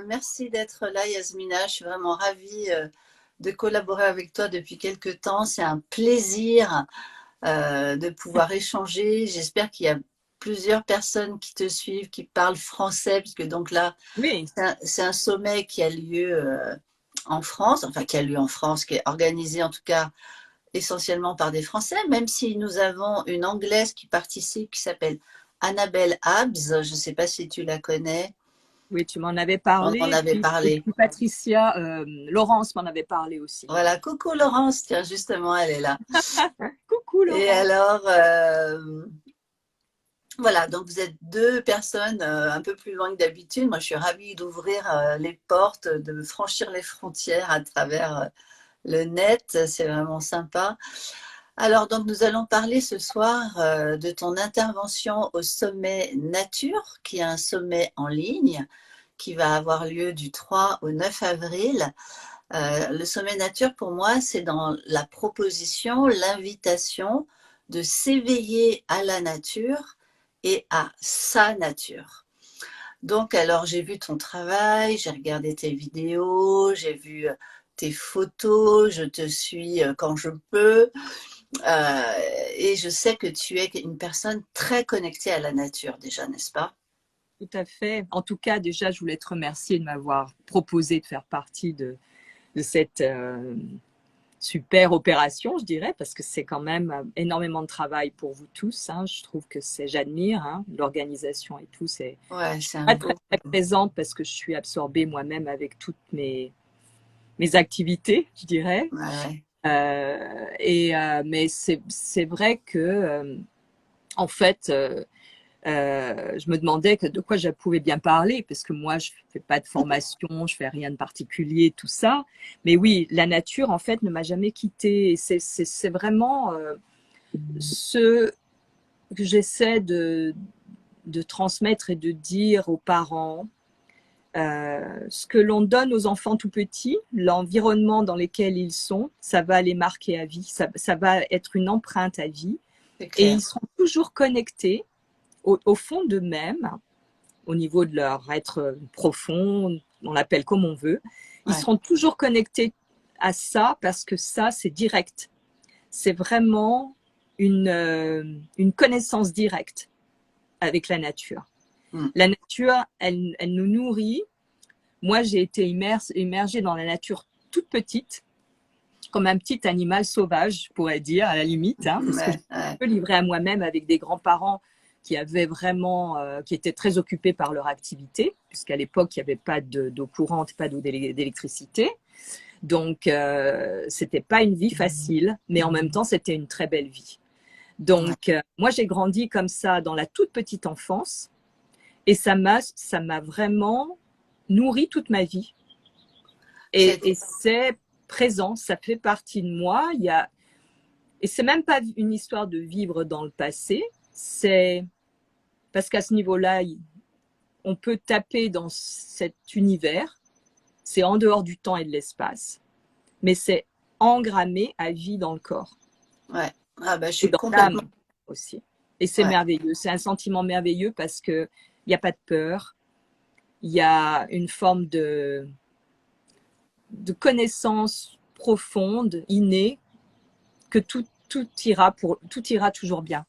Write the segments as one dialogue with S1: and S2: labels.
S1: Merci d'être là, Yasmina. Je suis vraiment ravie de collaborer avec toi depuis quelque temps. C'est un plaisir de pouvoir échanger. J'espère qu'il y a plusieurs personnes qui te suivent, qui parlent français, puisque donc là,
S2: Oui,
S1: c'est un sommet qui a lieu en France, enfin qui a lieu en France, qui est organisé en tout cas essentiellement par des Français, même si nous avons une Anglaise qui participe, qui s'appelle Annabelle Abbs. Je ne sais pas si tu la connais.
S2: oui, tu m'en avais
S1: On en
S2: parlé.
S1: avait
S2: Et
S1: parlé.
S2: puis Patricia, Laurence m'en avait parlé aussi.
S1: Voilà, coucou Laurence, tiens, justement, elle est là.
S2: Coucou
S1: Et
S2: Laurence.
S1: alors, voilà, donc vous êtes deux personnes un peu plus loin que d'habitude. Moi, je suis ravie d'ouvrir les portes, de franchir les frontières à travers le net. C'est vraiment sympa. Alors, donc, nous allons parler ce soir de ton intervention au sommet Nature, qui est un sommet en ligne qui va avoir lieu du 3 au 9 avril. Le sommet nature, pour moi, c'est dans la proposition, l'invitation de s'éveiller à la nature et à sa nature. Donc, alors, j'ai vu ton travail, j'ai regardé tes vidéos, j'ai vu tes photos, je te suis quand je peux, euh, et je sais que tu es une personne très connectée à la nature déjà, n'est-ce pas?
S2: Tout à fait. En tout cas, déjà, je voulais te remercier de m'avoir proposé de faire partie de cette super opération, je dirais, parce que c'est quand même énormément de travail pour vous tous. Hein. Je trouve que j'admire hein, l'organisation et tout.
S1: Ouais,
S2: Je suis
S1: c'est un
S2: pas très,
S1: beau.
S2: très présente parce que je suis absorbée moi-même avec toutes mes activités, je dirais.
S1: Ouais,
S2: Mais c'est vrai que, en fait, je me demandais de quoi je pouvais bien parler, parce que moi, je fais pas de formation, je fais rien de particulier, tout ça. Mais oui, la nature, en fait, ne m'a jamais quittée. C'est vraiment ce que j'essaie de transmettre et de dire aux parents. Ce que l'on donne aux enfants tout petits, l'environnement dans lequel ils sont, ça va les marquer à vie, ça va être une empreinte à vie.
S1: c'est
S2: Et
S1: clair.
S2: ils seront toujours connectés au fond d'eux-mêmes, au niveau de leur être profond, on l'appelle comme on veut. Ils
S1: Ouais.
S2: seront toujours connectés à ça parce que ça, c'est direct. C'est vraiment une connaissance directe avec la nature.
S1: Mm.
S2: La nature, elle nous nourrit. Moi, j'ai été immergée dans la nature toute petite, comme un petit animal sauvage, je pourrais dire, à la limite, hein, parce que je
S1: Ouais, ouais.
S2: me livrée à moi-même avec des grands-parents qui étaient très occupés par leur activité, puisqu'à l'époque, il n'y avait pas d'eau courante, pas d'eau d'électricité. Donc, c'était pas une vie facile, mais en même temps, c'était une très belle vie.
S1: Ouais.
S2: Donc, moi, j'ai grandi comme ça dans la toute petite enfance, et ça m'a vraiment nourri toute ma vie.
S1: C'est
S2: Et c'est présent, ça fait partie de moi. Et c'est même pas une histoire de vivre dans le passé, c'est parce qu'à ce niveau-là, on peut taper dans cet univers, c'est en dehors du temps et de l'espace, mais c'est engrammé à vie dans le corps
S1: ouais. Ah bah, je
S2: et
S1: suis
S2: dans
S1: complètement.
S2: l'âme aussi. Et c'est
S1: Ouais.
S2: merveilleux, c'est un sentiment merveilleux parce qu'il n'y a pas de peur, il y a une forme de connaissance profonde, innée, que tout ira toujours bien.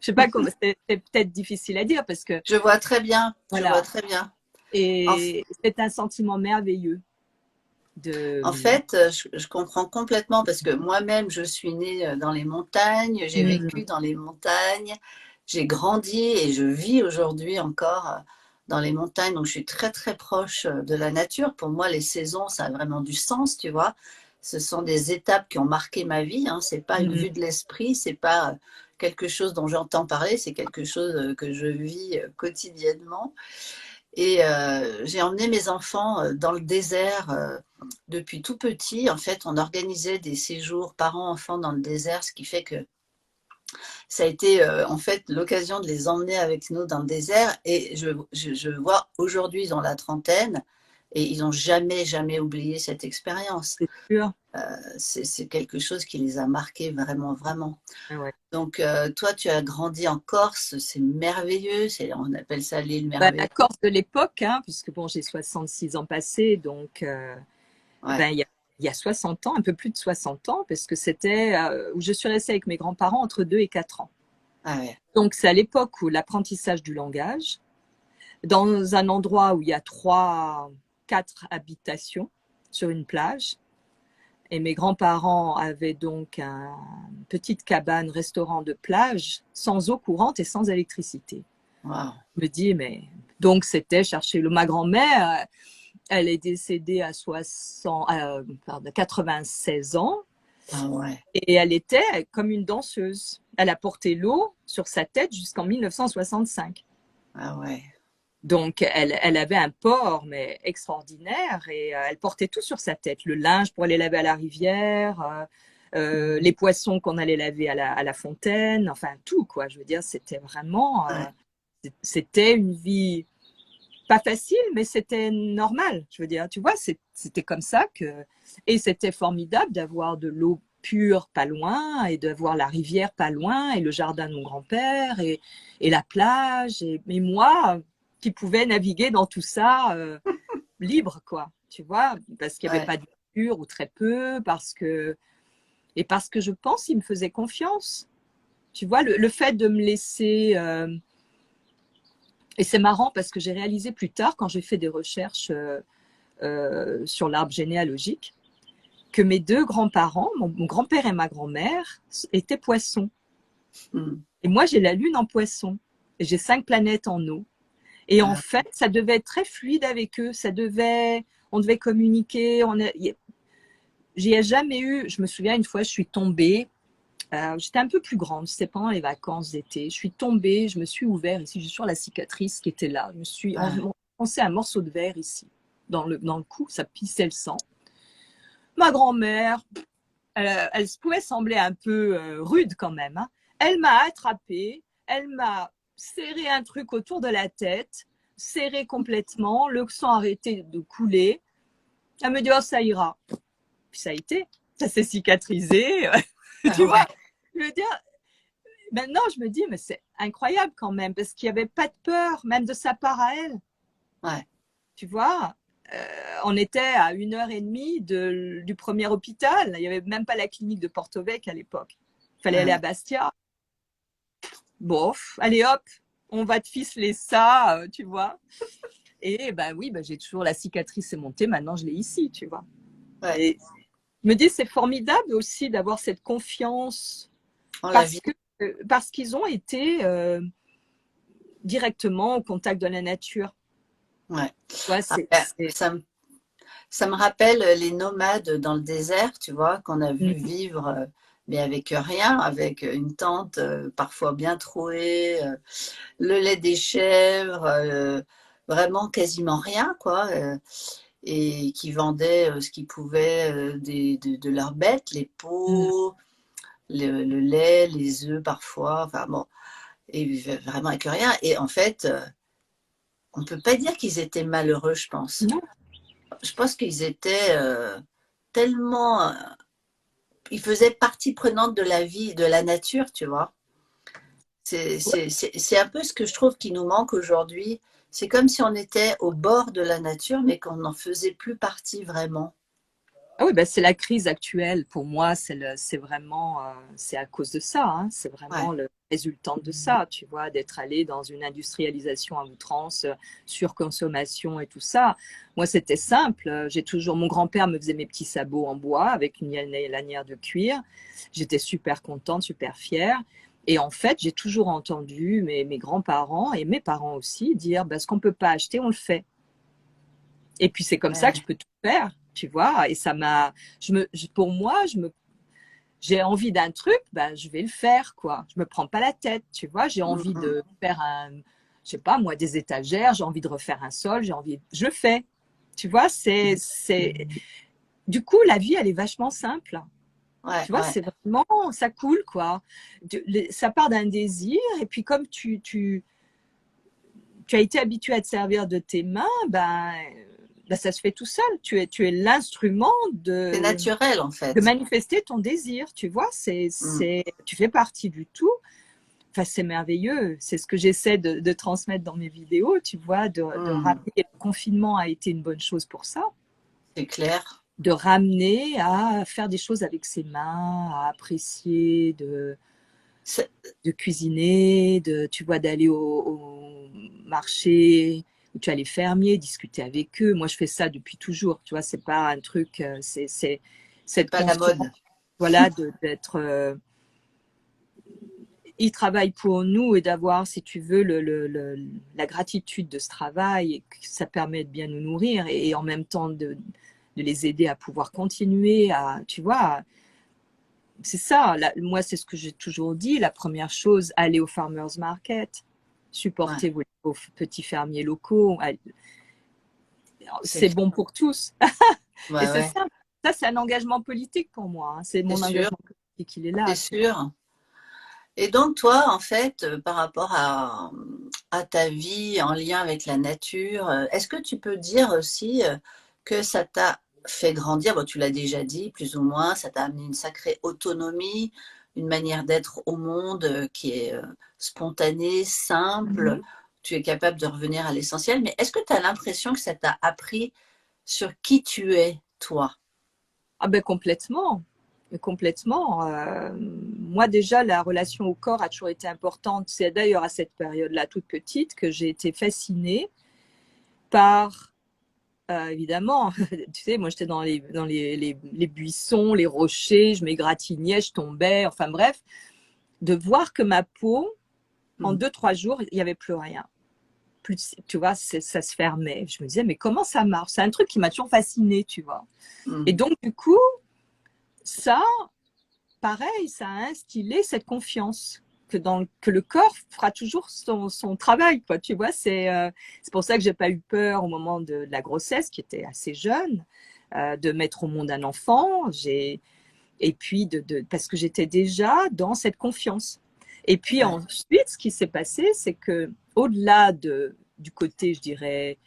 S2: Je sais pas comment, c'est peut-être difficile à dire parce que
S1: Je vois très bien. Je vois
S2: voilà.
S1: très bien. En,
S2: Et c'est un sentiment merveilleux
S1: en
S2: de.
S1: fait, je comprends complètement parce que moi-même, je suis née dans les montagnes, j'ai vécu
S2: Mm.
S1: dans les montagnes, j'ai grandi et je vis aujourd'hui encore dans les montagnes. Donc, je suis très, très proche de la nature. Pour moi, les saisons, ça a vraiment du sens, tu vois. Ce sont des étapes qui ont marqué ma vie. Hein. C'est pas une
S2: Mm.
S1: vue de l'esprit, c'est pas quelque chose dont j'entends parler, c'est quelque chose que je vis quotidiennement. Et j'ai emmené mes enfants dans le désert depuis tout petit. En fait, on organisait des séjours parents-enfants dans le désert, ce qui fait que ça a été en fait l'occasion de les emmener avec nous dans le désert. Et je vois aujourd'hui, ils ont la trentaine, et ils n'ont jamais, jamais oublié cette expérience.
S2: c'est sûr.
S1: C'est quelque chose qui les a marqués vraiment, vraiment.
S2: Ouais, ouais.
S1: Donc, toi, tu as grandi en Corse, c'est merveilleux, on appelle ça l'île
S2: Ben,
S1: merveilleuse.
S2: la Corse de l'époque, hein, puisque bon, j'ai 66 ans passés, donc
S1: Ouais,
S2: ben, il y a 60 ans, un peu plus de 60 ans, parce que c'était où je suis restée avec mes grands-parents entre 2 et 4 ans.
S1: ah ouais,
S2: Donc, c'est à l'époque où l'apprentissage du langage, dans un endroit où il y a 3, 4 habitations sur une plage. Et mes grands-parents avaient donc une petite cabane, restaurant de plage, sans eau courante et sans électricité.
S1: wow.
S2: Je me dis, mais donc c'était chercher l'eau. Ma grand-mère, elle est décédée à 96 ans
S1: Ah ouais,
S2: et elle était comme une danseuse. Elle a porté l'eau sur sa tête jusqu'en 1965.
S1: ah ouais,
S2: Donc, elle avait un port, mais extraordinaire, et elle portait tout sur sa tête. Le linge pour aller laver à la rivière, les poissons qu'on allait laver à la fontaine, enfin tout, quoi. Je veux dire, c'était vraiment,
S1: ouais,
S2: c'était une vie pas facile, mais c'était normal. Je veux dire, tu vois, c'était comme ça que, et c'était formidable d'avoir de l'eau pure pas loin, et d'avoir la rivière pas loin, et le jardin de mon grand-père, et la plage, mais moi, qui pouvais naviguer dans tout ça libre, quoi, tu vois, parce qu'il n'y avait
S1: ouais.
S2: pas de voiture ou très peu, parce que je pense qu'il me faisait confiance. Tu vois, le fait de me laisser et c'est marrant parce que j'ai réalisé plus tard, quand j'ai fait des recherches sur l'arbre généalogique, que mes deux grands-parents, mon grand-père et ma grand-mère, étaient poissons.
S1: Hmm.
S2: Et moi, j'ai la lune en poisson. Et j'ai 5 planètes en eau. Et en
S1: Ah,
S2: fait, ça devait être très fluide avec eux. On devait communiquer. J'y ai jamais eu. Je me souviens une fois, je suis tombée. J'étais un peu plus grande, c'était pendant les vacances d'été. Je suis tombée, je me suis ouvert ici, j'ai sur la cicatrice qui était là. Je me suis
S1: ah,
S2: enfoncé un morceau de verre ici, dans le cou, ça pissait le sang. Ma grand-mère, elle pouvait sembler un peu rude quand même, hein. Elle m'a attrapée, elle m'a serré un truc autour de la tête, serré complètement, le sang a arrêté de couler. Elle me dit, oh, ça ira. Puis ça a été, ça s'est cicatrisé.
S1: ah
S2: Tu vois,
S1: ouais,
S2: je veux dire, maintenant, je me dis, mais c'est incroyable quand même, parce qu'il n'y avait pas de peur, même de sa part à elle.
S1: ouais,
S2: Tu vois, on était à 1 heure et demie du premier hôpital. Il n'y avait même pas la clinique de Porto Vecchio à l'époque. Il fallait
S1: ah
S2: aller à
S1: ouais.
S2: Bastia. Bof, allez hop, on va te ficeler ça, tu vois. Et ben oui, ben, j'ai toujours la cicatrice est montée. Maintenant, je l'ai ici, tu vois.
S1: Ouais.
S2: Et je me dis, c'est formidable aussi d'avoir cette confiance
S1: On la
S2: parce
S1: vit.
S2: que parce qu'ils ont été directement au contact de la nature.
S1: Ouais.
S2: Tu vois,
S1: Ah, ça me rappelle les nomades dans le désert, tu vois, qu'on a vu vivre, mais avec rien, avec une tente parfois bien trouée, le lait des chèvres, vraiment quasiment rien, quoi, et qui vendaient ce qu'ils pouvaient de leurs bêtes, les peaux, le lait, les œufs parfois, enfin bon, et vraiment avec rien. Et en fait, on ne peut pas dire qu'ils étaient malheureux, je pense.
S2: non.
S1: Je pense qu'ils étaient tellement. Ils faisaient partie prenante de la vie, de la nature, tu vois. C'est un peu ce que je trouve qui nous manque aujourd'hui. C'est comme si on était au bord de la nature, mais qu'on n'en faisait plus partie vraiment.
S2: Ah oui, ben c'est la crise actuelle. Pour moi, c'est vraiment, c'est à cause de ça, hein. C'est vraiment
S1: Ouais,
S2: le résultant de ça, tu vois, d'être allé dans une industrialisation à outrance, surconsommation et tout ça. Moi, c'était simple. Mon grand-père me faisait mes petits sabots en bois avec une lanière de cuir. J'étais super contente, super fière. Et en fait, j'ai toujours entendu mes grands-parents et mes parents aussi dire, ben, ce qu'on peut pas acheter, on le fait. Et puis c'est comme ça que je
S1: ouais,
S2: peux tout faire, tu vois. Et ça m'a, pour moi, j'ai envie d'un truc, ben je vais le faire, quoi. Je me prends pas la tête, tu vois. J'ai
S1: mm,
S2: envie
S1: mm,
S2: de faire je sais pas moi, des étagères. J'ai envie de refaire un sol. Je le fais. Tu vois, du coup la vie elle est vachement simple.
S1: ouais,
S2: Tu vois,
S1: ouais,
S2: c'est vraiment, ça coule, quoi. Ça part d'un désir et puis comme tu as été habitué à te servir de tes mains, ben ben, ça se fait tout seul. Tu es l'instrument
S1: C'est naturel, en
S2: de
S1: fait.
S2: manifester ton désir, tu vois.
S1: Mm.
S2: Tu fais partie du tout. Enfin, c'est merveilleux. C'est ce que j'essaie de transmettre dans mes vidéos, tu vois, de
S1: Mm.
S2: ramener. Le confinement a été une bonne chose pour ça.
S1: C'est clair.
S2: De ramener à faire des choses avec ses mains, à apprécier,
S1: C'est
S2: de cuisiner, tu vois, d'aller au marché où tu as les fermiers, discuter avec eux. Moi, je fais ça depuis toujours, tu vois, c'est pas un truc, c'est
S1: c'est
S2: cette
S1: pas la
S2: conscience,
S1: mode.
S2: voilà, d'être. Ils travaillent pour nous et d'avoir, si tu veux, la gratitude de ce travail, et que ça permet de bien nous nourrir et en même temps de les aider à pouvoir continuer à, tu vois, c'est ça. Moi, c'est ce que j'ai toujours dit. La première chose, aller au farmers market,
S1: Ouais,
S2: supporter vos petits fermiers locaux.
S1: c'est
S2: C'est bon
S1: clair.
S2: pour tous. Et
S1: Ouais,
S2: c'est
S1: ouais.
S2: ça. Ça, c'est un engagement politique pour moi, hein. C'est
S1: C'est
S2: mon
S1: sûr,
S2: engagement politique, il est
S1: c'est
S2: là, tu vois.
S1: sûr. Et donc, toi, en fait, par rapport à ta vie en lien avec la nature, est-ce que tu peux dire aussi que ça t'a fait grandir? Bon, tu l'as déjà dit, plus ou moins, ça t'a amené une sacrée autonomie, une manière d'être au monde qui est spontanée, simple.
S2: Mhm.
S1: Tu es capable de revenir à l'essentiel. Mais est-ce que tu as l'impression que ça t'a appris sur qui tu es, toi?
S2: Ah ben complètement. Complètement. Moi déjà, la relation au corps a toujours été importante. C'est d'ailleurs à cette période-là, toute petite, que j'ai été fascinée par, évidemment, tu sais, moi j'étais dans les buissons, les rochers, je m'égratignais, je tombais, enfin bref, de voir que ma peau, en
S1: Mhm.
S2: 2, 3 jours, il n'y avait plus rien. Plus, tu vois, ça se fermait. Je me disais, mais comment ça marche? C'est un truc qui m'a toujours fascinée, tu vois. Et
S1: Mhm.
S2: donc, du coup, ça, pareil, ça a instillé cette confiance que le corps fera toujours son travail, quoi. Tu vois, c'est pour ça que j'ai pas eu peur au moment de la grossesse, qui était assez jeune, de mettre au monde un enfant. Et puis parce que j'étais déjà dans cette confiance. Et puis
S1: Ouais.
S2: ensuite, ce qui s'est passé, c'est que au-delà du côté, je dirais,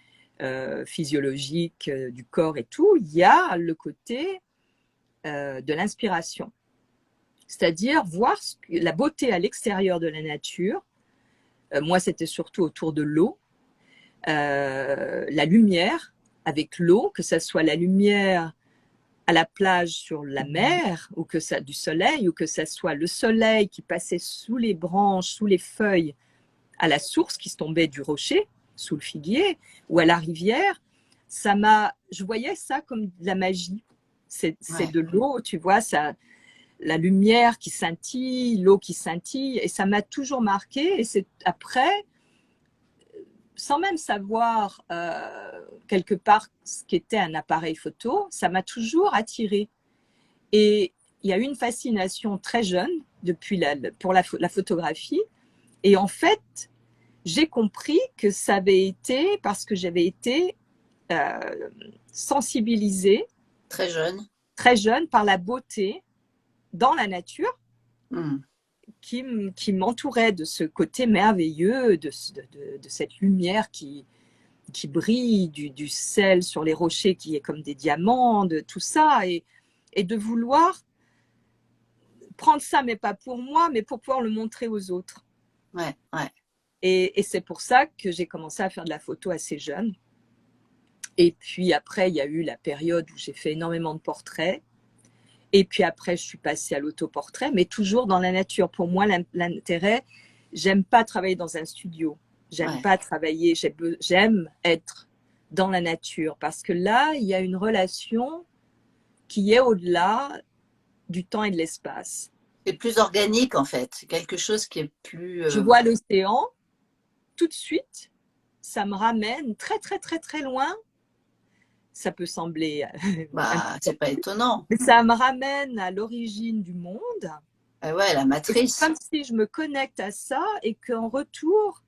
S2: physiologique du corps et tout, il y a le côté de l'inspiration. C'est-à-dire voir la beauté à l'extérieur de la nature. Moi, c'était surtout autour de l'eau, la lumière avec l'eau, que ce soit la lumière à la plage sur la mer, ou que ça du soleil, ou que ce soit le soleil qui passait sous les branches, sous les feuilles, à la source qui se tombait du rocher, sous le figuier, ou à la rivière. Je voyais ça comme de la magie. C'est
S1: Ouais.
S2: de l'eau, tu vois, ça, la lumière qui scintille, l'eau qui scintille, et ça m'a toujours marqué. Et c'est après, sans même savoir quelque part ce qu'était un appareil photo, ça m'a toujours attiré. Et il y a eu une fascination très jeune pour la photographie. Et en fait, j'ai compris que ça avait été parce que j'avais été euh, sensibilisée
S1: Très jeune.
S2: très jeune par la beauté dans la nature
S1: Mhm.
S2: qui m'entourait, de ce côté merveilleux, de cette lumière qui brille, du sel sur les rochers qui est comme des diamants, de tout ça, et de vouloir prendre ça, mais pas pour moi, mais pour pouvoir le montrer aux autres.
S1: Ouais, ouais.
S2: Et c'est pour ça que j'ai commencé à faire de la photo assez jeune. Et puis après, il y a eu la période où j'ai fait énormément de portraits. Et puis après, je suis passée à l'autoportrait, mais toujours dans la nature. Pour moi, l'intérêt, j'aime pas travailler dans un studio. J'aime
S1: Ouais.
S2: pas travailler, j'aime être dans la nature parce que là, il y a une relation qui est au-delà du temps et de l'espace.
S1: C'est plus organique en fait. C'est quelque chose qui est plus.
S2: Je vois l'océan, tout de suite, ça me ramène très, très, très, très loin. Ça peut sembler un
S1: Bah,
S2: peu,
S1: c'est pas étonnant.
S2: mais ça me ramène à l'origine du monde.
S1: Ah ouais, la
S2: Et c'est
S1: matrice.
S2: comme si je me connecte à ça et qu'en retour,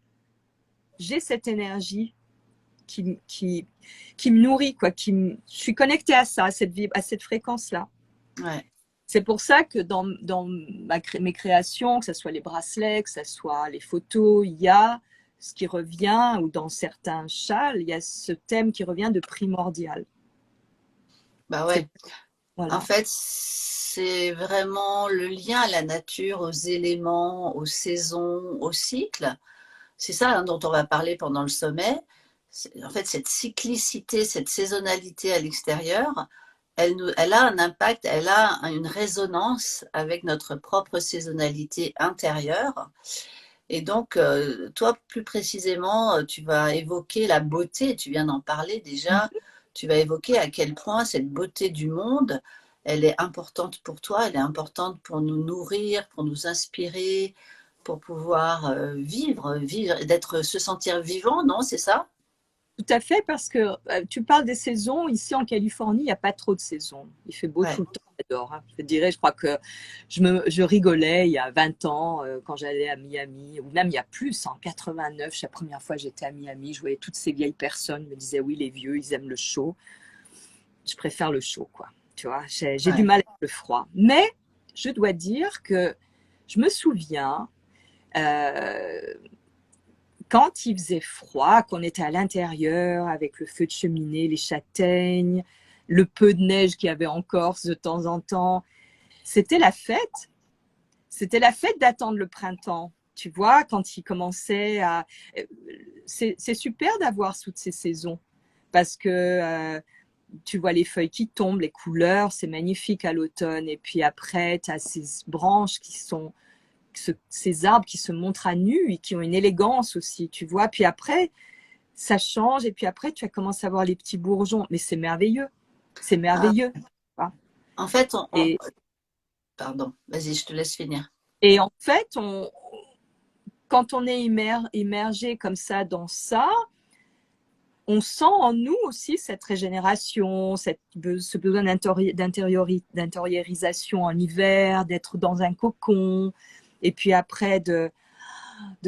S2: j'ai cette énergie qui me nourrit, quoi, je suis connectée à ça, à cette fréquence-là.
S1: Ouais.
S2: C'est pour ça que dans mes créations, que ce soit les bracelets, que ce soit les photos, il y a ce qui revient, ou dans certains châles, il y a ce thème qui revient de primordial.
S1: Bah ouais. En
S2: Voilà.
S1: fait, c'est vraiment le lien à la nature, aux éléments, aux saisons, aux cycles. C'est ça hein, dont on va parler pendant le sommet. En fait, cette cyclicité, cette saisonnalité à l'extérieur, elle a un impact, elle a une résonance avec notre propre saisonnalité intérieure. Et donc, toi, plus précisément, tu vas évoquer la beauté, tu viens d'en parler déjà, tu vas évoquer à quel point cette beauté du monde, elle est importante pour toi, elle est importante pour nous nourrir, pour nous inspirer, pour pouvoir vivre, d'être, se sentir vivant, non, c'est ça?
S2: Tout à fait, parce que tu parles des saisons. Ici en Californie, il n'y a pas trop de saisons. Il fait beau
S1: Ouais,
S2: tout le temps. J'adore. Hein. Je crois que je rigolais il y a 20 ans quand j'allais à Miami, ou même il y a plus, en 89, la première fois que j'étais à Miami, je voyais toutes ces vieilles personnes, me disaient oui, les vieux, ils aiment le chaud. Je préfère le chaud, quoi. Tu vois, j'ai du
S1: ouais.
S2: mal avec le froid. Mais je dois dire que je me souviens, euh, quand il faisait froid, qu'on était à l'intérieur avec le feu de cheminée, les châtaignes, le peu de neige qu'il y avait en Corse de temps en temps, c'était la fête. C'était la fête d'attendre le printemps. Tu vois, quand il commençait à... C'est super d'avoir toutes ces saisons parce que tu vois les feuilles qui tombent, les couleurs, c'est magnifique à l'automne. Et puis après, tu as ces branches qui sont ces arbres qui se montrent à nu et qui ont une élégance aussi, tu vois. Puis après, ça change et puis après, tu as commencé à voir les petits bourgeons. Mais c'est merveilleux. C'est
S1: Ah,
S2: merveilleux.
S1: en fait,
S2: Et,
S1: pardon, vas-y, je te laisse finir.
S2: et en fait, quand on est immergé comme ça dans ça, on sent en nous aussi cette régénération, ce besoin d'intériorisation en hiver, d'être dans un cocon, et puis après de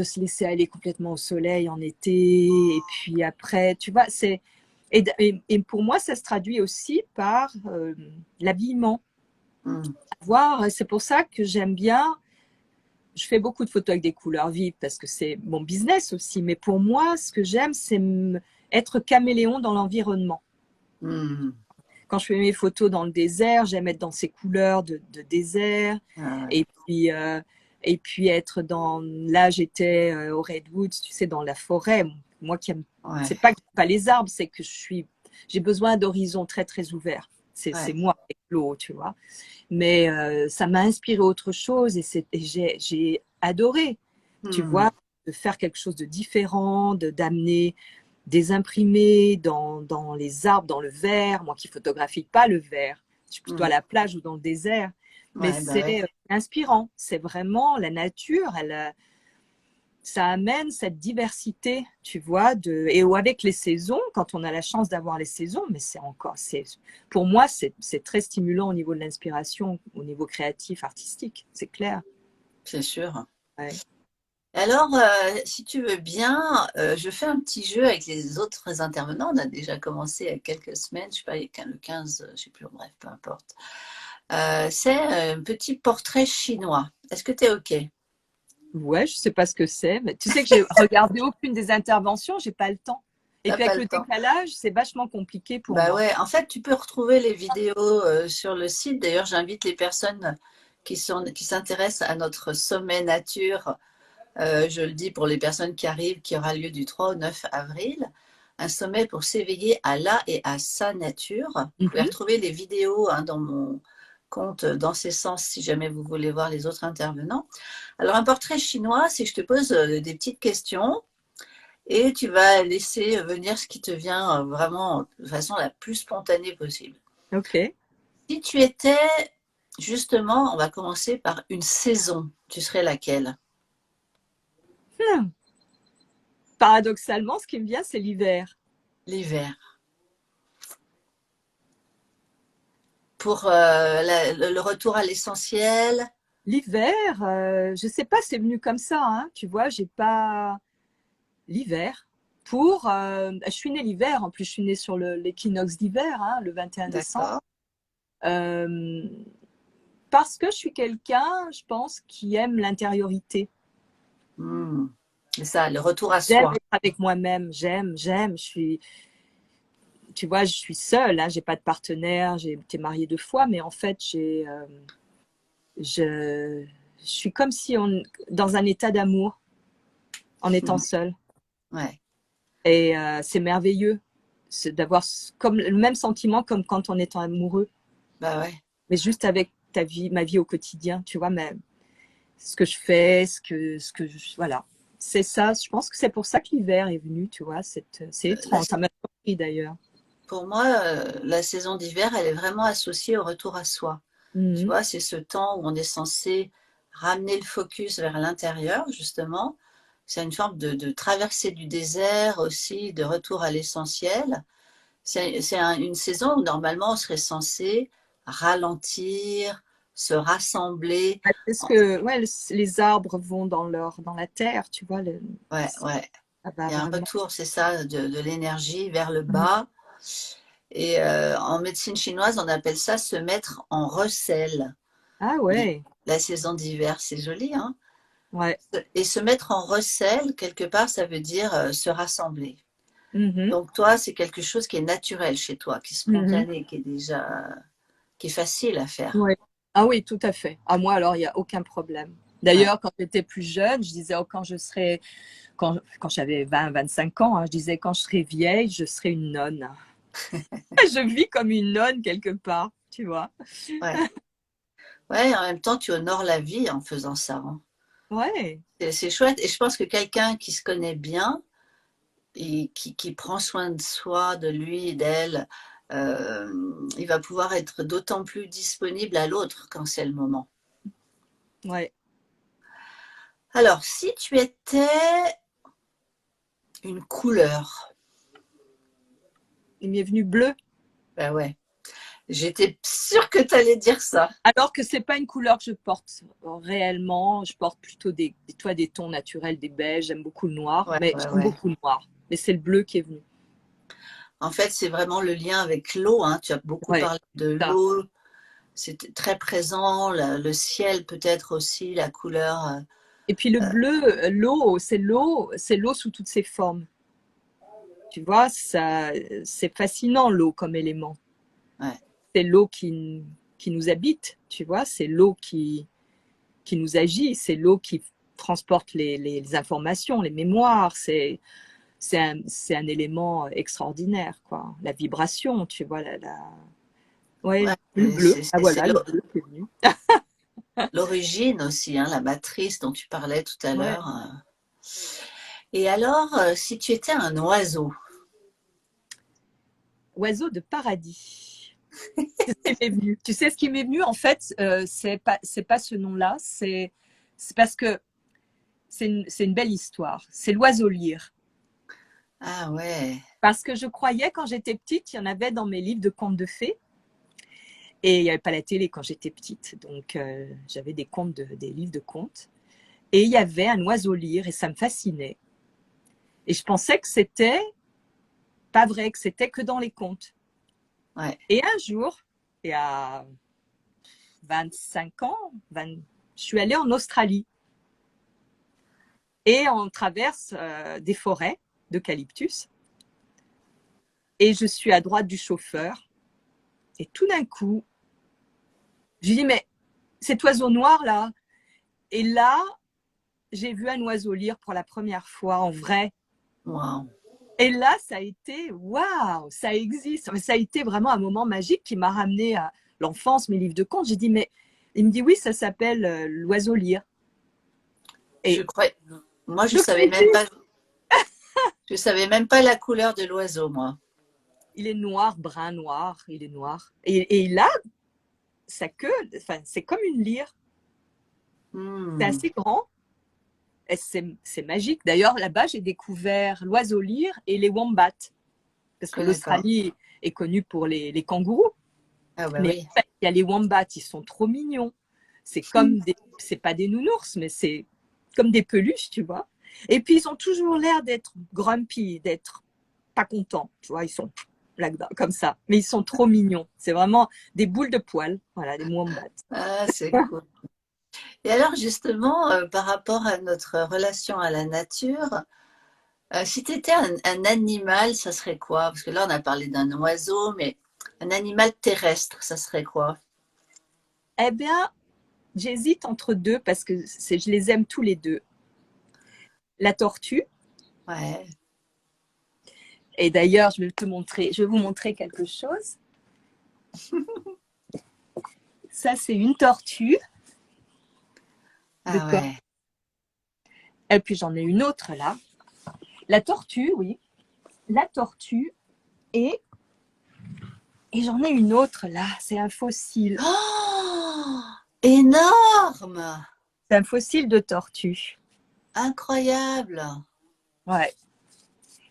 S2: se laisser aller complètement au soleil en été. Et puis après, tu vois, et pour moi, ça se traduit aussi par l'habillement.
S1: Hmm.
S2: C'est pour ça que j'aime bien. Je fais beaucoup de photos avec des couleurs vives parce que c'est mon business aussi. Mais pour moi, ce que j'aime, c'est être caméléon dans l'environnement.
S1: Hmm.
S2: Quand je fais mes photos dans le désert, j'aime être dans ces couleurs de désert.
S1: Ah ouais.
S2: Et puis, euh, et puis être dans... Là, j'étais au Redwoods, tu sais, dans la forêt. Moi qui aime...
S1: Ouais,
S2: C'est pas que j'aime pas les arbres, c'est que j'ai besoin d'horizons très, très ouverts. C'est
S1: ouais.
S2: moi avec l'eau, tu vois. Mais ça m'a inspiré autre chose et j'ai adoré, tu
S1: Hmm.
S2: vois, de faire quelque chose de différent, d'amener des imprimés dans les arbres, dans le vert. Moi qui photographie pas le vert, je suis plutôt à
S1: Hmm.
S2: la plage ou dans le désert. Mais
S1: Ouais, bah ouais.
S2: c'est inspirant. C'est vraiment la nature. Ça amène cette diversité, tu vois, et avec les saisons, quand on a la chance d'avoir les saisons, mais pour moi, c'est très stimulant au niveau de l'inspiration, au niveau créatif, artistique, c'est clair.
S1: C'est sûr.
S2: Ouais.
S1: Alors, si tu veux bien, je fais un petit jeu avec les autres intervenants. On a déjà commencé il y a quelques semaines, je sais pas, le 15, je sais plus, bref, peu importe. C'est un petit portrait chinois. Est-ce que tu es OK?
S2: Ouais, je sais pas ce que c'est, mais tu sais que j'ai regardé aucune des interventions, j'ai pas le temps. Et
S1: T'as
S2: puis
S1: pas
S2: avec
S1: le
S2: le
S1: temps?
S2: décalage, c'est vachement compliqué pour
S1: Bah
S2: moi.
S1: ouais, en fait, tu peux retrouver les vidéos sur le site. D'ailleurs, j'invite les personnes qui s'intéressent à notre sommet nature. Je le dis pour les personnes qui arrivent, qui aura lieu du 3 au 9 avril, un sommet pour s'éveiller à la et à sa nature. Vous pouvez
S2: Mhm.
S1: retrouver les vidéos hein, dans mon compte dans ces sens si jamais vous voulez voir les autres intervenants. Alors un portrait chinois, c'est que je te pose des petites questions et tu vas laisser venir ce qui te vient vraiment de façon la plus spontanée possible.
S2: Ok.
S1: Si tu étais justement, on va commencer par une saison, tu serais laquelle?
S2: Hmm. Paradoxalement, ce qui me vient, c'est l'hiver.
S1: L'hiver. Pour le retour à l'essentiel.
S2: L'hiver, je sais pas, c'est venu comme ça, hein. Tu vois, j'ai pas l'hiver. Je suis née l'hiver, en plus je suis née sur l'équinoxe d'hiver, hein, le 21 décembre.
S1: D'accord.
S2: Euh, Parce que je suis quelqu'un, je pense, qui aime l'intériorité.
S1: Hmm. C'est ça, le retour à
S2: J'aime
S1: soi.
S2: être avec moi-même, j'aime. Tu vois, je suis seule, hein, j'ai pas de partenaire, j'ai été mariée 2 fois, mais en fait, je, je suis comme si dans un état d'amour en étant seule.
S1: Ouais,
S2: Et c'est merveilleux, c'est d'avoir comme le même sentiment comme quand on est amoureux,
S1: bah ouais.
S2: mais juste avec ma vie au quotidien, tu vois, mais ce que je fais, voilà. C'est ça, je pense que c'est pour ça que l'hiver est venu, tu vois, c'est
S1: La
S2: étrange, ça m'a surpris d'ailleurs.
S1: Pour moi, la saison d'hiver, elle est vraiment associée au retour à soi. Tu
S2: Mhm.
S1: vois, c'est ce temps où on est censé ramener le focus vers l'intérieur, justement. C'est une forme de traversée du désert aussi, de retour à l'essentiel. C'est une saison où normalement on serait censé ralentir, se rassembler.
S2: Est-ce que ouais, les arbres vont dans la terre, tu vois,
S1: Ouais, ouais.
S2: ça va
S1: Il y a un
S2: vraiment.
S1: retour, c'est ça, de l'énergie vers le
S2: Mhm.
S1: bas. Et en médecine chinoise, on appelle ça se mettre en recel.
S2: Ah ouais,
S1: La saison d'hiver, c'est joli, hein.
S2: ouais.
S1: Et se mettre en recel, quelque part, ça veut dire se rassembler.
S2: Mhm.
S1: Donc toi, c'est quelque chose qui est naturel chez toi, qui est
S2: Mhm.
S1: spontané, qui est facile à faire.
S2: Ouais. Ah oui, tout à fait. À moi, alors, il n'y a aucun problème.
S1: Ouais.
S2: D'ailleurs, quand j'étais plus jeune, je disais, oh, quand j'avais 20, 25 ans, hein, je disais, quand je serai vieille, je serai une nonne. Je vis comme une nonne quelque part, tu vois.
S1: Ouais. Ouais, en même temps, tu honores la vie en faisant ça, hein.
S2: Ouais.
S1: C'est chouette. Et je pense que quelqu'un qui se connaît bien et qui prend soin de soi, de lui, d'elle, il va pouvoir être d'autant plus disponible à l'autre quand c'est le moment.
S2: Ouais.
S1: Alors, si tu étais une couleur,
S2: Il m'est venu bleu.
S1: ben ouais, j'étais sûre que tu allais dire ça.
S2: Alors que c'est pas une couleur que je porte réellement. Je porte plutôt des tons naturels, des beiges. J'aime beaucoup le noir,
S1: Ouais,
S2: mais
S1: ouais,
S2: j'aime
S1: ouais.
S2: beaucoup le noir. Mais c'est le bleu qui est venu.
S1: En fait, c'est vraiment le lien avec l'eau, hein. Tu as beaucoup
S2: Ouais.
S1: parlé de
S2: Ça.
S1: l'eau. C'est très présent. Le ciel peut-être aussi, la couleur.
S2: Et puis le bleu, c'est l'eau sous toutes ses formes. Tu vois, ça, c'est fascinant l'eau comme élément.
S1: Ouais,
S2: C'est l'eau qui nous habite, tu vois, c'est l'eau qui nous agit, c'est l'eau qui transporte les informations, les mémoires, c'est un élément extraordinaire, quoi. La vibration, tu vois, ouais,
S1: ouais.
S2: le bleu, ah
S1: C'est
S2: voilà, le bleu qui est venu.
S1: l'origine aussi, hein, la matrice dont tu parlais tout à
S2: Ouais.
S1: l'heure. Et alors, si tu étais un oiseau,
S2: Oiseau de paradis. C'est ce qui m'est venu. Tu sais ce qui m'est venu, en fait, c'est pas ce nom-là, c'est parce que c'est une belle histoire. C'est l'oiseau lyre.
S1: ah ouais,
S2: Parce que je croyais quand j'étais petite, il y en avait dans mes livres de contes de fées. Et il n'y avait pas la télé quand j'étais petite. Donc j'avais des livres de contes. Et il y avait un oiseau lyre et ça me fascinait. Et je pensais que c'était pas vrai, que c'était que dans les contes.
S1: ouais,
S2: Et un jour, il y a 25 ans, je suis allée en Australie. Et on traverse des forêts d'eucalyptus. Et je suis à droite du chauffeur. Et tout d'un coup, je lui dis, mais cet oiseau noir là. Et là, j'ai vu un oiseau lyre pour la première fois en vrai.
S1: wow.
S2: Et là, ça a été waouh, ça existe. Ça a été vraiment un moment magique qui m'a ramené à l'enfance, mes livres de contes. J'ai dit, mais il me dit, oui, ça s'appelle l'oiseau lyre.
S1: Je
S2: Et
S1: crois, moi,
S2: depuis,
S1: je savais même pas la couleur de l'oiseau, moi.
S2: il est noir, brun noir, il est noir. Et là, sa queue, enfin, c'est comme une lyre. C'est
S1: Hmm,
S2: assez grand. C'est magique. D'ailleurs, là-bas, j'ai découvert l'oiseau lyre et les wombats. Parce
S1: je
S2: que
S1: connais pas.
S2: l'Australie est connue pour les kangourous.
S1: Ah bah
S2: Mais
S1: oui.
S2: en fait, il y a les wombats, ils sont trop mignons. C'est pas des nounours, mais c'est comme des peluches, tu vois. Et puis, ils ont toujours l'air d'être grumpy, d'être pas contents, tu vois. Ils sont là, comme ça. Mais ils sont trop mignons. C'est vraiment des boules de poils. Voilà, des wombats.
S1: Ah, c'est cool. Et alors justement, par rapport à notre relation à la nature, si tu étais un animal, ça serait quoi? Parce que là, on a parlé d'un oiseau, mais un animal terrestre, ça serait quoi?
S2: Eh bien, j'hésite entre deux parce que je les aime tous les deux. La tortue,
S1: Ouais.
S2: et d'ailleurs, je vais vous montrer quelque chose. Ça, c'est une tortue de
S1: Ah
S2: corps.
S1: ouais.
S2: Et puis j'en ai une autre là. La tortue, oui. La tortue et, et j'en ai une autre là. C'est un fossile.
S1: Oh, énorme!
S2: C'est un fossile de tortue.
S1: Incroyable!
S2: Ouais.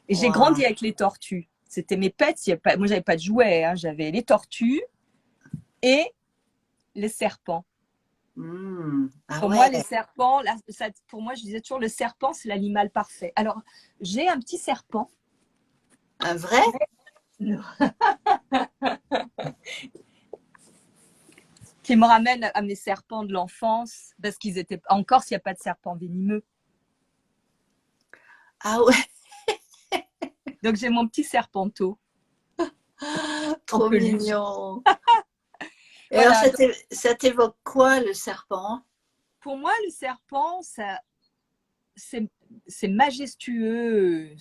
S2: Et j'ai
S1: Waouh!
S2: grandi avec les tortues. C'était mes pets. Moi, j'avais pas de jouets. Hein. J'avais les tortues et les serpents.
S1: Ah
S2: Pour moi,
S1: ouais,
S2: les serpents, pour moi, je disais toujours le serpent, c'est l'animal parfait. Alors, j'ai un petit serpent
S1: un vrai?
S2: qui me ramène à mes serpents de l'enfance parce qu'ils étaient en Corse, il n'y a pas de serpents venimeux.
S1: Ah ouais,
S2: Donc, j'ai mon petit serpenteau en
S1: trop
S2: peluche.
S1: mignon. Et alors,
S2: Voilà. Donc,
S1: ça t'évoque quoi, le serpent?
S2: pour moi, le serpent, c'est, c'est majestueux.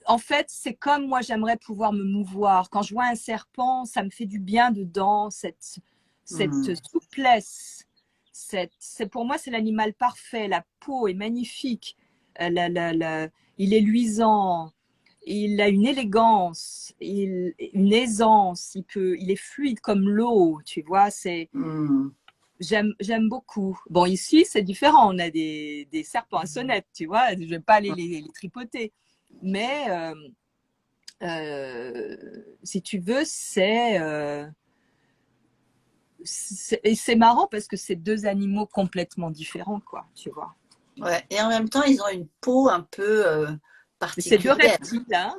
S2: En fait, c'est comme moi, j'aimerais pouvoir me mouvoir. Quand je vois un serpent, ça me fait du bien dedans, cette
S1: Hmm,
S2: souplesse. Pour moi, c'est l'animal parfait. La peau est magnifique. Il est luisant. Il a une élégance, une aisance. Il est fluide comme l'eau. Tu vois,
S1: hmm.
S2: j'aime beaucoup. Bon, ici, c'est différent. On a des serpents à sonnette, tu vois. Je ne vais pas aller les tripoter. Mais si tu veux, c'est marrant parce que c'est deux animaux complètement différents, quoi, tu vois.
S1: Ouais. Et en même temps, ils ont une peau un peu
S2: Mais c'est deux
S1: particulière.
S2: reptiles, hein.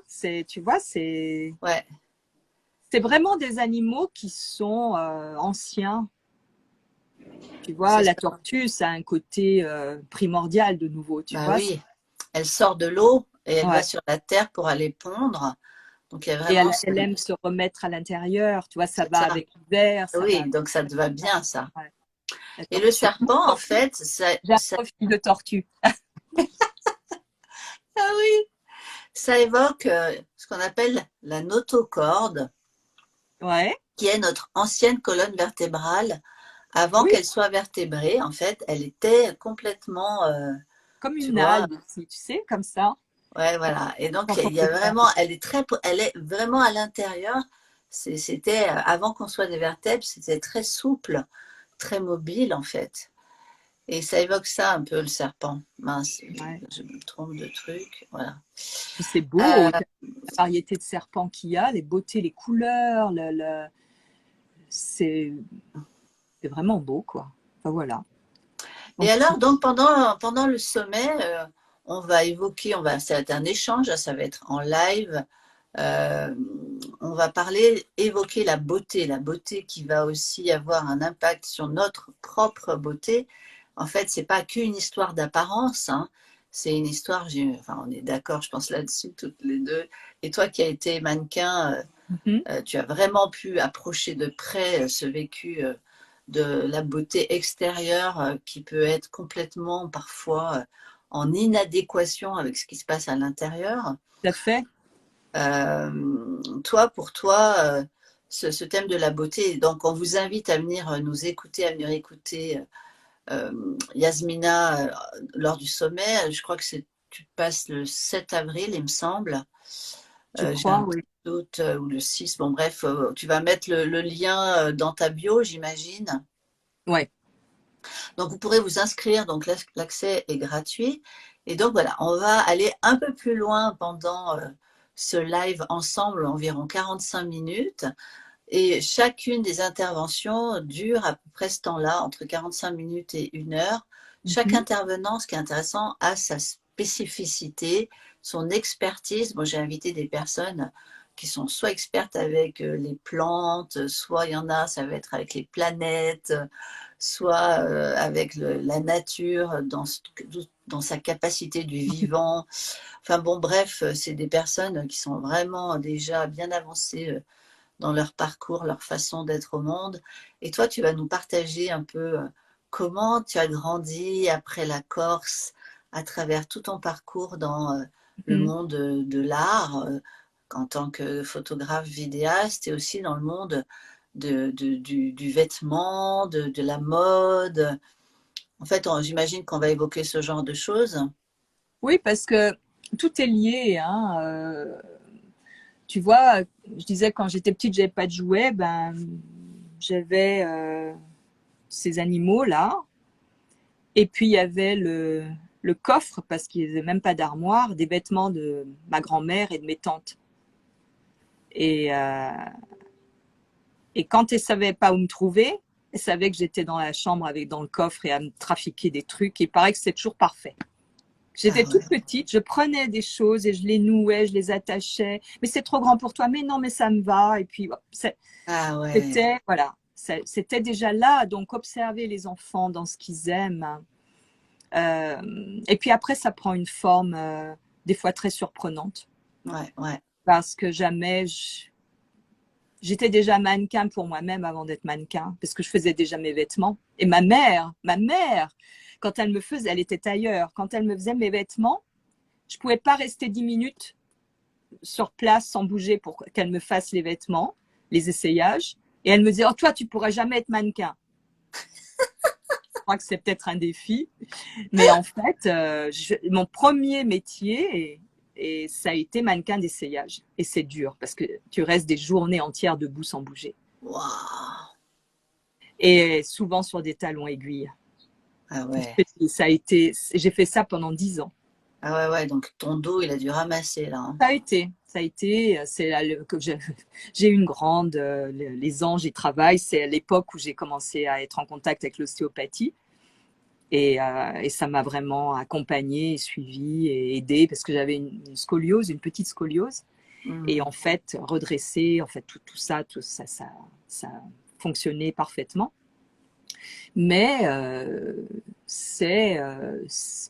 S2: Tu vois,
S1: Ouais,
S2: c'est vraiment des animaux qui sont anciens. Tu vois,
S1: c'est
S2: la
S1: ça.
S2: tortue, ça a un côté primordial de nouveau, tu
S1: Bah
S2: vois.
S1: oui, elle sort de l'eau et elle va
S2: Ouais.
S1: sur la terre pour aller pondre. Donc, il y a
S2: Et
S1: vraiment
S2: elle aime se remettre à l'intérieur, tu vois, ça
S1: c'est
S2: va
S1: ça.
S2: avec l'hiver, ça va
S1: Oui,
S2: avec...
S1: donc ça te va bien, ça.
S2: Ouais, la
S1: Et le
S2: tortue.
S1: serpent, en fait,
S2: J'ai un profil de tortue.
S1: ah oui, ça évoque ce qu'on appelle la notocorde,
S2: Ouais.
S1: qui est notre ancienne colonne vertébrale. Avant
S2: Oui,
S1: qu'elle soit vertébrée, en fait, elle était complètement,
S2: comme
S1: tu
S2: une
S1: vois,
S2: algue aussi, tu sais, comme ça.
S1: ouais, voilà. Et donc,
S2: Quand on
S1: il y a
S2: les voit.
S1: vraiment, elle est vraiment à l'intérieur. C'était, avant qu'on soit des vertèbres, c'était très souple, très mobile, en fait. Et ça évoque ça un peu, le serpent. Mince,
S2: Ouais.
S1: je me trompe de truc. Voilà.
S2: Puis c'est beau,
S1: Euh,
S2: la variété de serpents qu'il y a, les beautés, les couleurs, c'est c'est vraiment beau, quoi. Enfin, voilà.
S1: et
S2: Donc,
S1: alors, donc, pendant le sommet, on va évoquer, ça va être un échange, ça va être en live. Euh, on va évoquer la beauté qui va aussi avoir un impact sur notre propre beauté. En fait, c'est pas qu'une histoire d'apparence, hein. C'est une histoire, enfin, on est d'accord, je pense là-dessus toutes les deux. Et toi qui as été mannequin,
S2: mhm,
S1: tu as vraiment pu approcher de près ce vécu de la beauté extérieure qui peut être complètement parfois en inadéquation avec ce qui se passe à l'intérieur.
S2: tout à fait.
S1: Toi, pour toi, ce thème de la beauté, donc on vous invite à venir nous écouter, à venir écouter Yasmina lors du sommet. Je crois que tu passes le 7 avril, il me semble.
S2: Je
S1: J'ai un
S2: crois,
S1: petit
S2: oui.
S1: doute, ou le 6. Bon, bref, tu vas mettre le lien dans ta bio, j'imagine.
S2: Ouais.
S1: Donc, vous pourrez vous inscrire. Donc, l'accès est gratuit. Et donc, voilà, on va aller un peu plus loin pendant ce live ensemble, environ 45 minutes. Et chacune des interventions dure à peu près ce temps-là, entre 45 minutes et 1 heure. Chaque
S2: Mhm.
S1: intervenant, ce qui est intéressant, a sa spécificité, son expertise. Moi, j'ai invité des personnes qui sont soit expertes avec les plantes, soit il y en a, ça va être avec les planètes, soit avec la nature dans sa capacité du vivant. Enfin bon, bref, c'est des personnes qui sont vraiment déjà bien avancées dans leur parcours, leur façon d'être au monde. Et toi, tu vas nous partager un peu comment tu as grandi après la Corse, à travers tout ton parcours dans le
S2: Mhm.
S1: monde de l'art, en tant que photographe, vidéaste, et aussi dans le monde du vêtement, de la mode. En fait, j'imagine qu'on va évoquer ce genre de choses.
S2: Oui, parce que tout est lié, hein. Tu vois, je disais quand j'étais petite, j'avais pas de jouets, ben j'avais ces animaux-là. Et puis il y avait le coffre, parce qu'il n'y avait même pas d'armoire, des vêtements de ma grand-mère et de mes tantes. Et, euh, et quand elle savait pas où me trouver, elle savait que j'étais dans la chambre avec dans le coffre et à me trafiquer des trucs. Et il paraît que c'est toujours parfait. J'étais
S1: Ah
S2: toute
S1: ouais,
S2: petite, je prenais des choses et je les nouais, je les attachais. Mais c'est trop grand pour toi. Mais non, mais ça me va. Et puis
S1: ah ouais,
S2: c'était voilà, c'était déjà là. Donc observer les enfants dans ce qu'ils aiment. Et puis après, ça prend une forme des fois très surprenante
S1: ouais, ouais.
S2: parce que j'étais déjà mannequin pour moi-même avant d'être mannequin parce que je faisais déjà mes vêtements. Et ma mère, quand elle me faisait, elle était tailleur. Quand elle me faisait mes vêtements, je pouvais pas rester 10 minutes sur place sans bouger pour qu'elle me fasse les vêtements, les essayages. Et elle me disait, oh, toi, tu pourras jamais être mannequin. Je crois que c'est peut-être un défi. Mais en fait, mon premier métier, et ça a été mannequin d'essayage. Et c'est dur parce que tu restes des journées entières debout sans bouger.
S1: Waouh.
S2: Et souvent sur des talons aiguilles.
S1: Ah ouais.
S2: J'ai fait ça pendant 10 ans.
S1: Ah ouais, ouais, donc ton dos, il a dû ramasser là, hein.
S2: C'est là que j'ai une grande, les anges, ils travaillent. C'est à l'époque où j'ai commencé à être en contact avec l'ostéopathie. Et ça m'a vraiment accompagnée, suivie et aidée parce que j'avais une scoliose, une petite scoliose. Et
S1: Hmm.
S2: en fait, redresser, en fait, ça fonctionnait parfaitement. Mais ce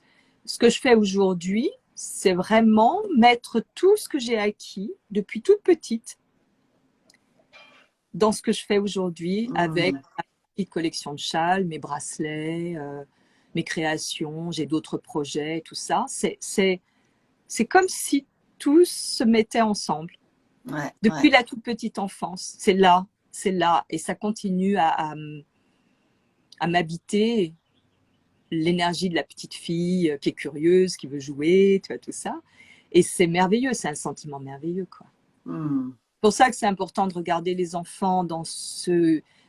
S2: que je fais aujourd'hui, c'est vraiment mettre tout ce que j'ai acquis depuis toute petite dans ce que je fais aujourd'hui avec
S1: Hmm.
S2: ma petite collection de châles, mes bracelets, mes créations, j'ai d'autres projets, tout ça. C'est comme si tout se mettait ensemble.
S1: Ouais, ouais.
S2: Depuis la toute petite enfance, c'est là, et ça continue à m'habiter l'énergie de la petite fille qui est curieuse, qui veut jouer, tu vois, tout ça. Et c'est merveilleux, c'est un sentiment merveilleux, quoi.
S1: Hmm.
S2: C'est pour ça que c'est important de regarder les enfants dans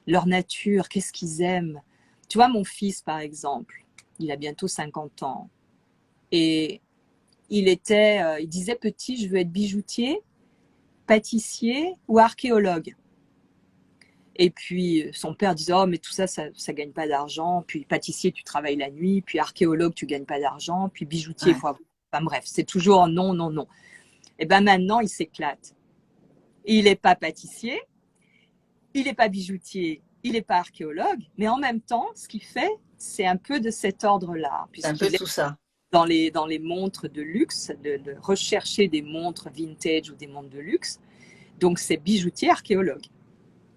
S2: leur nature, qu'est-ce qu'ils aiment. Tu vois, mon fils, par exemple, il a bientôt 50 ans. Et il disait petit, je veux être bijoutier, pâtissier ou archéologue. Et puis son père disait, oh mais tout ça, ça gagne pas d'argent. Puis pâtissier, tu travailles la nuit. Puis archéologue, tu gagnes pas d'argent. Puis bijoutier,
S1: Ouais.
S2: faut avoir... Enfin bref, c'est toujours non, non, non. Et ben maintenant, il s'éclate. Il n'est pas pâtissier, il n'est pas bijoutier, il n'est pas archéologue, mais en même temps, ce qu'il fait, c'est un peu de cet ordre-là,
S1: C'est un peu
S2: puisqu'il est
S1: tout ça.
S2: dans les montres de luxe, de rechercher des montres vintage ou des montres de luxe. Donc c'est bijoutier, archéologue.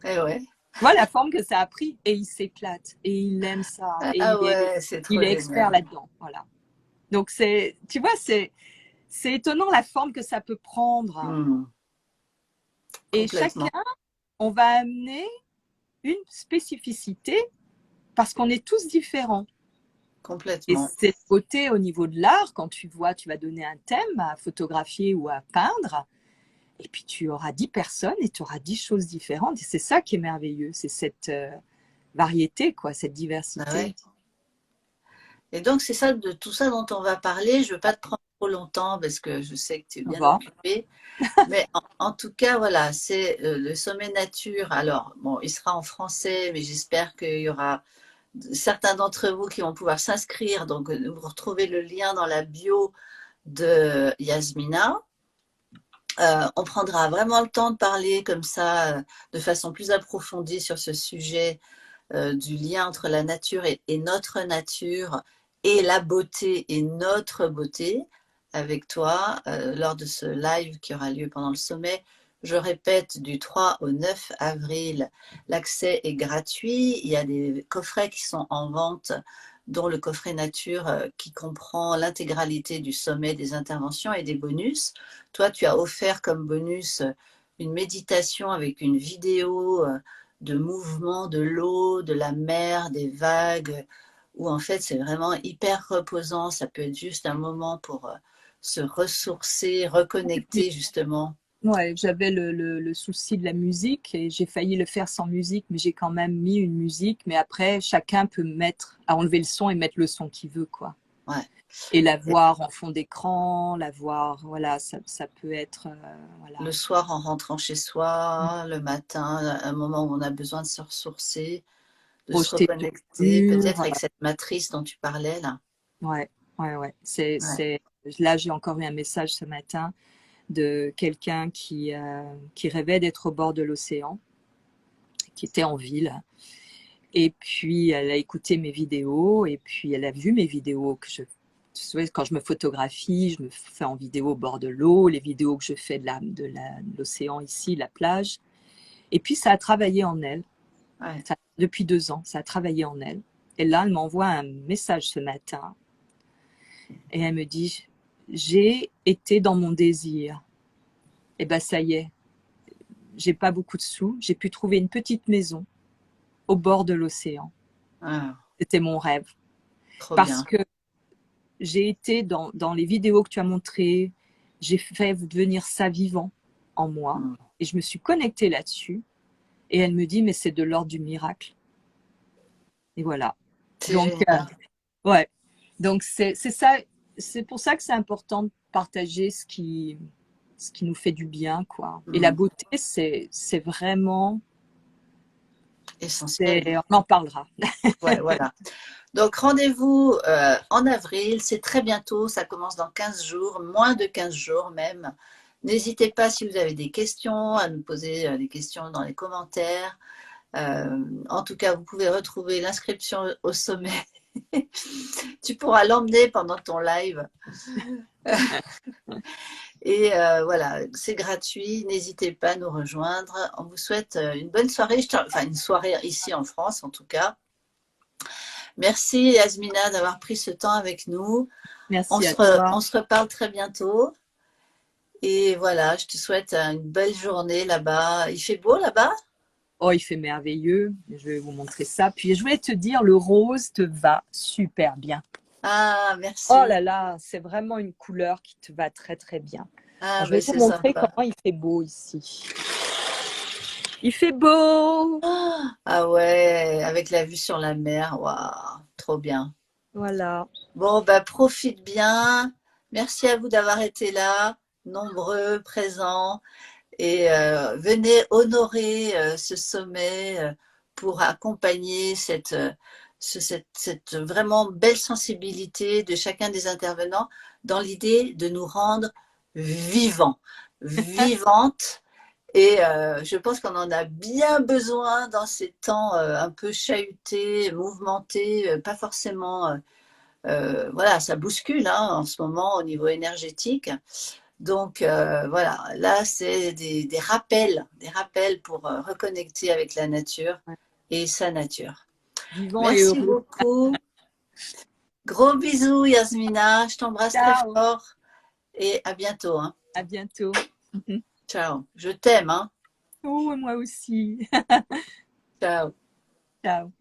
S1: Eh ouais.
S2: Voilà la forme que ça a pris et il s'éclate et il aime ça et
S1: Ah ouais, c'est trop
S2: il est expert
S1: génial.
S2: là-dedans. Voilà. Donc tu vois, c'est étonnant la forme que ça peut prendre.
S1: Hmm.
S2: Et
S1: Complètement.
S2: chacun, on va amener une spécificité parce qu'on est tous différents. Et
S1: Complètement.
S2: cette beauté au niveau de l'art, quand tu vois, tu vas donner un thème à photographier ou à peindre, et puis tu auras 10 personnes et tu auras 10 choses différentes. Et c'est ça qui est merveilleux, c'est cette variété, quoi, cette
S1: Ah
S2: diversité.
S1: ouais. Et donc, c'est ça, de tout ça dont on va parler. Je ne veux pas te prendre trop longtemps parce que je sais que tu es
S2: Au
S1: bien
S2: revoir.
S1: occupé. Mais en tout cas, voilà, c'est le sommet nature. Alors, bon, il sera en français, mais j'espère qu'il y aura certains d'entre vous qui vont pouvoir s'inscrire. Donc, vous retrouvez le lien dans la bio de Yasmina. On prendra vraiment le temps de parler comme ça, de façon plus approfondie sur ce sujet du lien entre la nature et notre nature et la beauté et notre beauté avec toi lors de ce live qui aura lieu pendant le sommet. Je répète, du 3 au 9 avril, l'accès est gratuit. Il y a des coffrets qui sont en vente, dont le coffret nature qui comprend l'intégralité du sommet, des interventions et des bonus. Toi, tu as offert comme bonus une méditation avec une vidéo de mouvement de l'eau, de la mer, des vagues, où en fait c'est vraiment hyper reposant. Ça peut être juste un moment pour se ressourcer, reconnecter justement.
S2: Ouais, j'avais le souci de la musique et j'ai failli le faire sans musique, mais j'ai quand même mis une musique. Mais après, chacun peut enlever le son et mettre le son qu'il veut, quoi.
S1: Ouais.
S2: Et la voir en fond d'écran, la voir, voilà, ça peut être,
S1: Le
S2: voilà.
S1: soir en rentrant chez soi, le matin, un moment où on a besoin de se ressourcer, de se
S2: Projeter sur le
S1: reconnecter, peut-être
S2: mur.
S1: avec cette matrice dont tu parlais là.
S2: Ouais, ouais, ouais.
S1: Ouais.
S2: Là, j'ai encore eu un message ce matin de quelqu'un qui rêvait d'être au bord de l'océan, qui était en ville. Et puis, elle a écouté mes vidéos et puis elle a vu mes vidéos tu sais, quand je me photographie, je me fais en vidéo au bord de l'eau, les vidéos que je fais de l'océan ici, la plage. Et puis, ça a travaillé en elle.
S1: Ouais.
S2: Depuis 2 ans, ça a travaillé en elle. Et là, elle m'envoie un message ce matin et elle me dit, j'ai été dans mon désir. Et ben ça y est, j'ai pas beaucoup de sous, j'ai pu trouver une petite maison au bord de l'océan.
S1: Ah,
S2: C'était mon rêve.
S1: trop
S2: Parce
S1: bien.
S2: que j'ai été dans les vidéos que tu as montrées, j'ai fait devenir ça vivant en moi
S1: Mm.
S2: et je me suis connectée là-dessus. Et elle me dit, mais c'est de l'ordre du miracle. Et voilà.
S1: C'est
S2: Donc,
S1: génial.
S2: ouais. Donc, c'est ça, c'est pour ça que c'est important de partager ce qui nous fait du bien, quoi. Et la
S1: Mm.
S2: beauté, c'est vraiment,
S1: Essentiel.
S2: on en parlera.
S1: Ouais, voilà. Donc rendez-vous en avril, c'est très bientôt, ça commence dans 15 jours, moins de 15 jours même. N'hésitez pas si vous avez des questions à nous poser des questions dans les commentaires. En tout cas, vous pouvez retrouver l'inscription au sommet. Tu pourras l'emmener pendant ton live. Et voilà, c'est gratuit. N'hésitez pas à nous rejoindre. On vous souhaite une bonne soirée, enfin une soirée ici en France en tout cas. Merci Yasmina d'avoir pris ce temps avec nous.
S2: Merci à toi.
S1: On se reparle très bientôt. Et voilà, je te souhaite une belle journée là-bas. Il fait beau là-bas?
S2: Oh, il fait merveilleux. Je vais vous montrer ça. Puis je voulais te dire, le rose te va super bien.
S1: Ah,
S2: Oh
S1: merci.
S2: là là, c'est vraiment une couleur qui te va très très bien. Alors,
S1: Ah,
S2: je
S1: ben
S2: vais te
S1: c'est
S2: montrer
S1: sympa.
S2: comment il fait beau ici. Il fait beau.
S1: Ah ouais, avec la vue sur la mer, waouh, trop bien.
S2: Voilà.
S1: Bon, bah profite bien. Merci à vous d'avoir été là, nombreux, présents. Et venez honorer ce sommet pour accompagner cette vraiment belle sensibilité de chacun des intervenants dans l'idée de nous rendre vivants, vivantes. Et je pense qu'on en a bien besoin dans ces temps un peu chahutés, mouvementés, pas forcément. Voilà, ça bouscule hein, en ce moment au niveau énergétique. Donc voilà, là c'est des rappels pour reconnecter avec la nature et sa nature.
S2: Vivant et
S1: Merci
S2: heureux.
S1: beaucoup. Gros bisous Yasmina, je t'embrasse très
S2: Ciao.
S1: fort et à bientôt. Hein.
S2: À bientôt.
S1: Ciao. Je t'aime. Hein.
S2: Oh, moi aussi.
S1: Ciao.
S2: Ciao.